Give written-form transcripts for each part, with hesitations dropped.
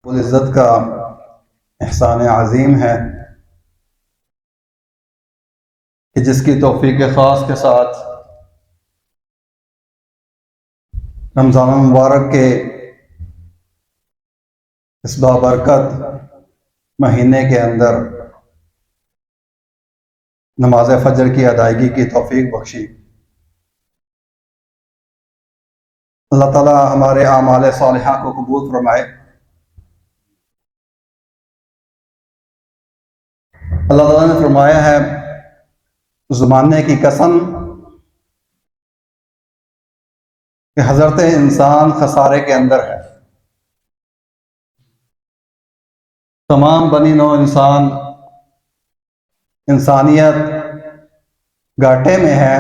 العزت کا احسان عظیم ہے کہ جس کی توفیق خاص کے ساتھ رمضان المبارک کے اس بابرکت مہینے کے اندر نماز فجر کی ادائیگی کی توفیق بخشی۔ اللہ تعالیٰ ہمارے اعمال صالحہ کو قبول فرمائے۔ اللہ تعالیٰ نے فرمایا ہے زمانے کی قسم کہ حضرت انسان خسارے کے اندر ہے۔ تمام بنی نوع انسانیت گھاٹے میں ہے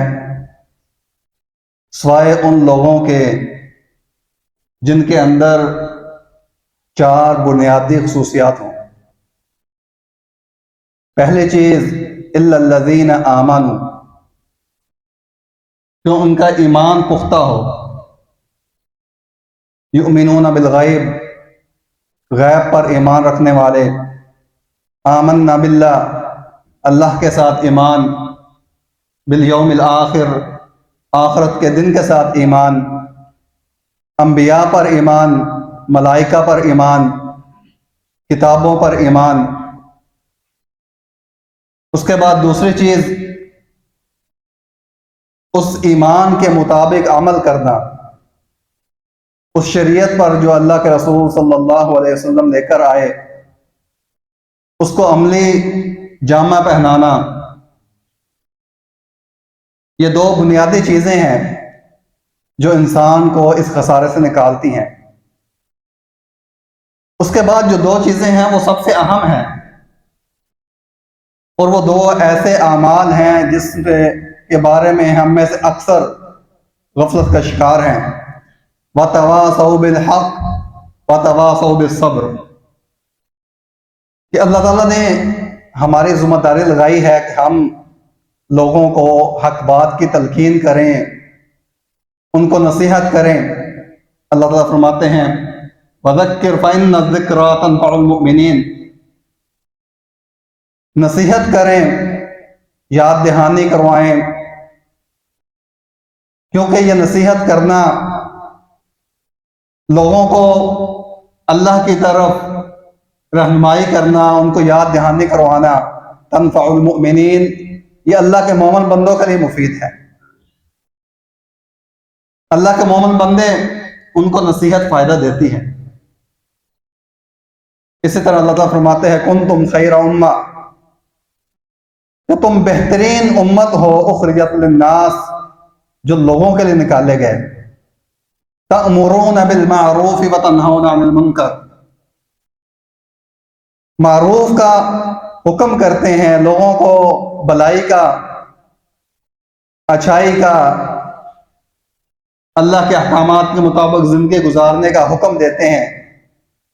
سوائے ان لوگوں کے جن کے اندر 4 بنیادی خصوصیات ہوں۔ پہلی چیز الا الذین آمنوا، جو ان کا ایمان پختہ ہو، یؤمنون بالغیب، غیب پر ایمان رکھنے والے، آمنا باللہ، اللہ کے ساتھ ایمان، بالیوم الآخر، آخرت کے دن کے ساتھ ایمان، انبیاء پر ایمان، ملائکہ پر ایمان، کتابوں پر ایمان۔ اس کے بعد دوسری چیز اس ایمان کے مطابق عمل کرنا، اس شریعت پر جو اللہ کے رسول صلی اللہ علیہ وسلم لے کر آئے اس کو عملی جامہ پہنانا۔ یہ 2 بنیادی چیزیں ہیں جو انسان کو اس خسارے سے نکالتی ہیں۔ اس کے بعد جو 2 چیزیں ہیں وہ سب سے اہم ہیں، اور وہ 2 ایسے اعمال ہیں جس کے بارے میں ہم میں سے اکثر غفلت کا شکار ہیں۔ وَتَوَاصَوْا بِالْحَقِّ وَتَوَاصَوْا بِالصَّبْرِ، کہ اللہ تعالیٰ نے ہماری ذمہ داری لگائی ہے کہ ہم لوگوں کو حق بات کی تلقین کریں، ان کو نصیحت کریں۔ اللہ تعالیٰ فرماتے ہیں وَذَكِّرْ فَإِنَّ الذِّكْرَىٰ تَنفَعُ الْمُؤْمِنِينَ، نصیحت کریں، یاد دہانی کروائیں، کیونکہ یہ نصیحت کرنا، لوگوں کو اللہ کی طرف رہنمائی کرنا، ان کو یاد دہانی کروانا، تنفع المؤمنین، یہ اللہ کے مومن بندوں کے لیے مفید ہے۔ اللہ کے مومن بندے، ان کو نصیحت فائدہ دیتی ہے۔ اسی طرح اللہ تعالیٰ فرماتے ہیں کنتم خیر امہ، کہ تم بہترین امت ہو، اخرجت للناس، جو لوگوں کے لیے نکالے گئے، تأمرون بالمعروف وتنہون عن المنکر، معروف کا حکم کرتے ہیں، لوگوں کو بھلائی کا، اچھائی کا، اللہ کے احکامات کے مطابق زندگی گزارنے کا حکم دیتے ہیں،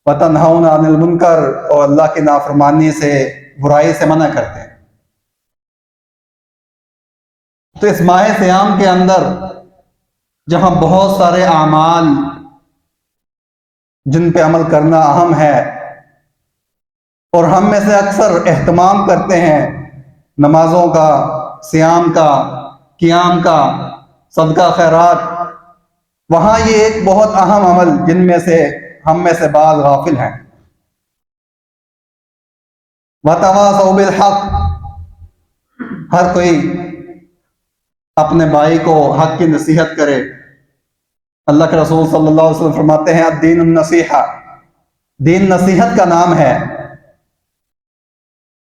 وتنہون عن المنکر، اور اللہ کی نافرمانی سے، برائی سے منع کرتے ہیں۔ تو اس ماہ صیام کے اندر جہاں بہت سارے اعمال جن پہ عمل کرنا اہم ہے، اور ہم میں سے اکثر اہتمام کرتے ہیں نمازوں کا، صیام کا، قیام کا، صدقہ خیرات، وہاں یہ ایک بہت اہم عمل جن میں سے ہم میں سے بعض غافل ہیں۔ وَتَوَاصَوْا بِالْحَقِّ، ہر کوئی اپنے بھائی کو حق کی نصیحت کرے۔ اللہ کے رسول صلی اللہ علیہ وسلم فرماتے ہیں الدین النصیحہ، دین نصیحت کا نام ہے۔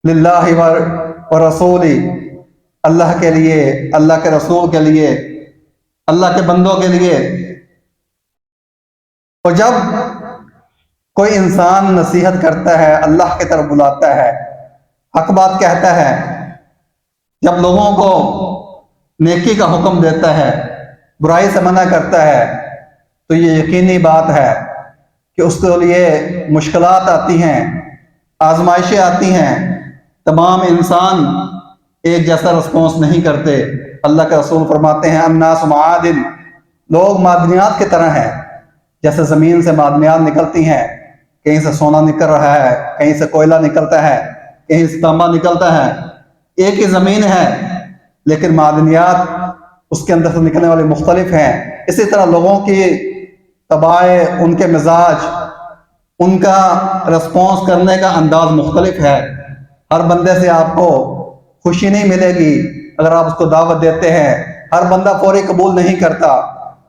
للہ ورسولہ، اللہ کے لیے، اللہ کے رسول کے لیے، اللہ کے بندوں کے لیے۔ اور جب کوئی انسان نصیحت کرتا ہے، اللہ کی طرف بلاتا ہے، حق بات کہتا ہے، جب لوگوں کو نیکی کا حکم دیتا ہے، برائی سے منع کرتا ہے، تو یہ یقینی بات ہے کہ اس کے لیے مشکلات آتی ہیں، آزمائشیں آتی ہیں۔ تمام انسان ایک جیسا رسپانس نہیں کرتے۔ اللہ کے رسول فرماتے ہیں الناس معادن، لوگ معدنیات کی طرح ہیں، جیسے زمین سے معدنیات نکلتی ہیں، کہیں سے سونا نکل رہا ہے، کہیں سے کوئلہ نکلتا ہے، کہیں سے تانبا نکلتا ہے، ایک ہی زمین ہے لیکن معدنیات اس کے اندر سے نکلنے والے مختلف ہیں۔ اسی طرح لوگوں کی طبائع، ان کے مزاج، ان کا رسپانس کرنے کا انداز مختلف ہے۔ ہر بندے سے آپ کو خوشی نہیں ملے گی اگر آپ اس کو دعوت دیتے ہیں، ہر بندہ فوری قبول نہیں کرتا،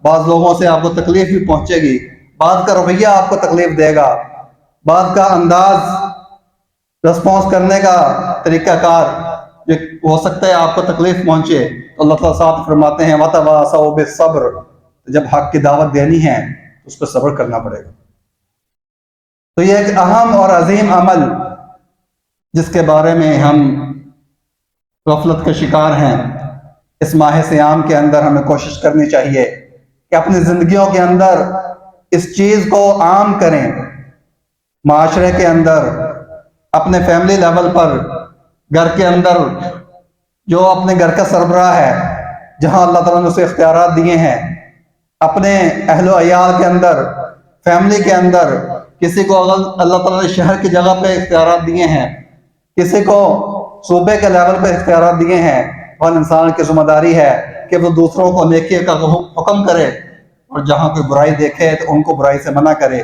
بعض لوگوں سے آپ کو تکلیف بھی پہنچے گی، بعض کا رویہ آپ کو تکلیف دے گا، بعض کا انداز رسپانس کرنے کا طریقہ کار جو ہو سکتا ہے آپ کو تکلیف پہنچے۔ تو اللہ تعالیٰ ساتھ فرماتے ہیں وَتَوَاصَوْا بِالصَّبْرِ، جب حق کی دعوت دینی ہے تو اس پہ صبر کرنا پڑے گا۔ تو یہ ایک اہم اور عظیم عمل جس کے بارے میں ہم غفلت کے شکار ہیں، اس ماہ صیام کے اندر ہمیں کوشش کرنی چاہیے کہ اپنی زندگیوں کے اندر اس چیز کو عام کریں، معاشرے کے اندر، اپنے فیملی لیول پر، گھر کے اندر جو اپنے گھر کا سربراہ ہے، جہاں اللہ تعالیٰ نے اسے اختیارات دیے ہیں، اپنے اہل و عیال کے اندر، فیملی کے اندر، کسی کو اللہ تعالیٰ نے شہر کی جگہ پہ اختیارات دیے ہیں، کسی کو صوبے کے لیول پہ اختیارات دیے ہیں، اور انسان کی ذمہ داری ہے کہ وہ دوسروں کو نیکی کا حکم کرے اور جہاں کوئی برائی دیکھے تو ان کو برائی سے منع کرے۔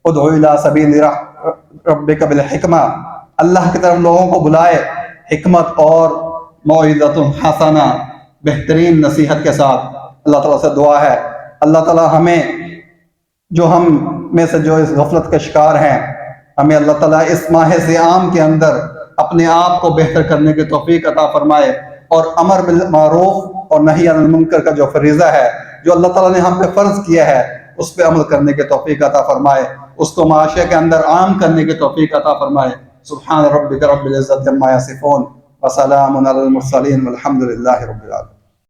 ادعو الی سبیل ربک بالحکمہ، اللہ کی طرف لوگوں کو بلائے حکمت اور موعظۃ حسنہ، بہترین نصیحت کے ساتھ۔ اللہ تعالیٰ سے دعا ہے اللہ تعالیٰ ہمیں، جو ہم میں سے جو اس غفلت کے شکار ہیں، ہمیں اللہ تعالیٰ اس ماہ صیام کے اندر اپنے آپ کو بہتر کرنے کی توفیق عطا فرمائے، اور امر بالمعروف اور نہی عن المنکر کا جو فریضہ ہے، جو اللہ تعالیٰ نے ہم پہ فرض کیا ہے، اس پہ عمل کرنے کی توفیق عطا فرمائے، اس کو معاشرے کے اندر عام کرنے کی توفیق عطا فرمائے۔ سبحان ربک رب العزت عما یصفون وسلام علی المرسلین والحمد للہ رب العالمین۔